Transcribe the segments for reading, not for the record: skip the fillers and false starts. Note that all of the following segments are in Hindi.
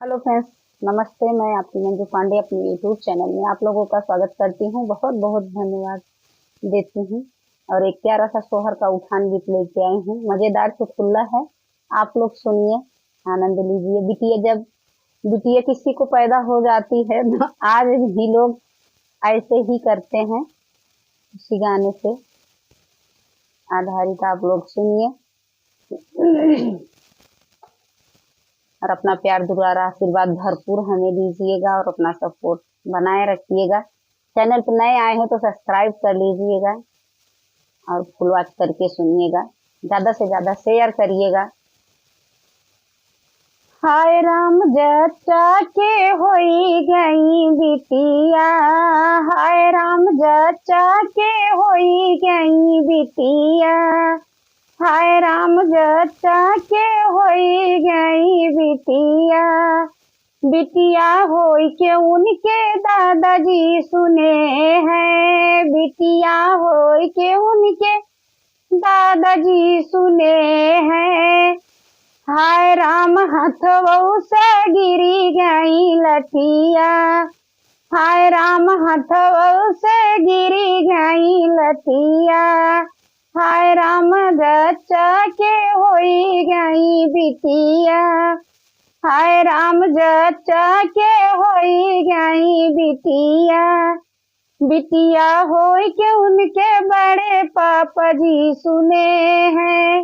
हेलो फ्रेंड्स, नमस्ते। मैं आपकी मंजू पांडे अपने यूट्यूब चैनल में आप लोगों का स्वागत करती हूँ। बहुत बहुत धन्यवाद देती हूँ। और एक प्यारा सा सोहर का उठान गीत लेके आई हूँ। मजेदार चुटकुला है, आप लोग सुनिए, आनंद लीजिए। बिटिया किसी को पैदा हो जाती है तो आज भी लोग ऐसे ही करते हैं। इसी गाने से आधारित आप लोग सुनिए और अपना प्यार दुलार आशीर्वाद भरपूर हमें दीजिएगा और अपना सपोर्ट बनाए रखिएगा। चैनल पर नए आए हैं तो सब्सक्राइब कर लीजिएगा और फुल वॉच करके सुनिएगा। ज्यादा से ज्यादा शेयर करिएगा। हाय राम जच्चा के होई गई बिटिया, हाय राम जच्चा के होई गई बिटिया, हाय राम जच्चा के होई गई बिटिया, बिटिया होई के उनके दादाजी सुने हैं, बिटिया होई के उनके दादाजी सुने हैं। हाय राम हथवऊ से गिरी गई लठिया, हाय राम हथवऊ से गिरी गई लठिया, हाय राम जच्चा के होई गई बिटिया, हाय राम जच्चा के होई गई बिटिया, बिटिया होई के उनके बड़े पापा जी सुने हैं,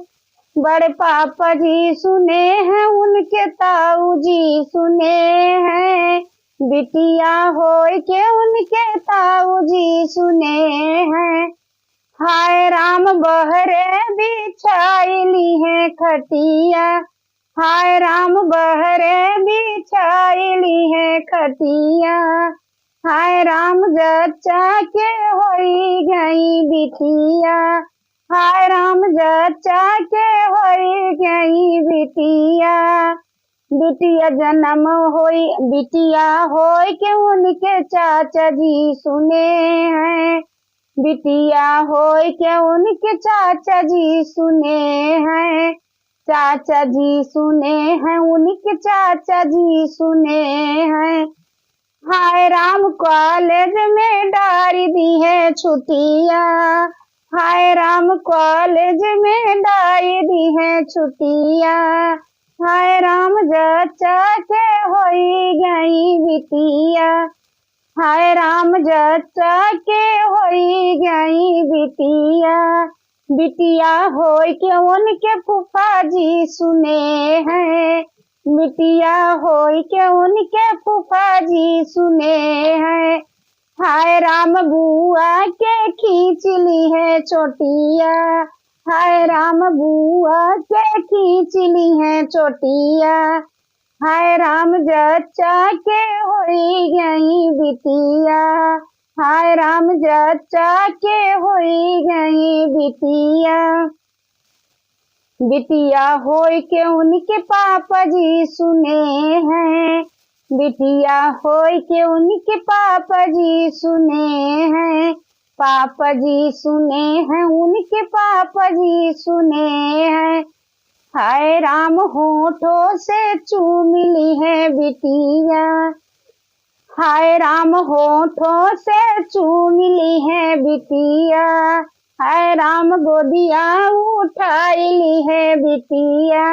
बड़े पापा जी सुने हैं, उनके ताऊ जी सुने हैं, बिटिया होई के उनके ताऊ जी सुने हैं। हाय राम बहरे बिछाईली है खटिया, हाय राम बहरे बिछाईली है खटिया, हाय राम जच्चा के होई गई बिटिया, हाय राम जच्चा के होई गई बिटिया, बिटिया जन्म होई, बिटिया होई के उनके चाचा जी सुने हैं, बिटिया होई के उनके चाचा जी सुने हैं, चाचा जी सुने हैं, उनके चाचा जी सुने हैं। हाय राम कॉलेज में डारी दी है छुट्टिया, हाय राम कॉलेज में डारी दी है छुट्टिया, हाय राम जच्चा के होई गई बिटिया, हाय राम जच्चा के होई गई बिटिया, बिटिया होई के उनके फूफा जी सुने हैं, बिटिया होई के उनके फूफा जी सुने हैं। हाय राम बुआ के खींच ली है चोटिया, हाय राम बुआ के खींच ली है चोटिया, हाय राम जच्चा के होई गई बिटिया, हाय राम जच्चा के होई गई बिटिया, बिटिया होई के उनके पापा जी सुने हैं, बिटिया होई के उनके पापा जी सुने हैं, पापा जी सुने हैं, उनके पापा जी सुने हैं। हाय राम होठों से चूम ली है बिटिया, हाय राम होठों से चूम ली है बिटिया, हाय राम गोदिया उठाई ली है बिटिया,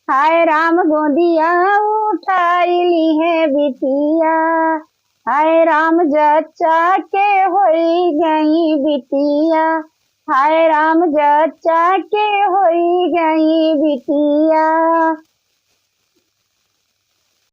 हाय राम गोदिया उठाई ली है बिटिया, हाय राम जच्चा के होई गई बिटिया, हाय राम जच्चा के होई गई बिटिया।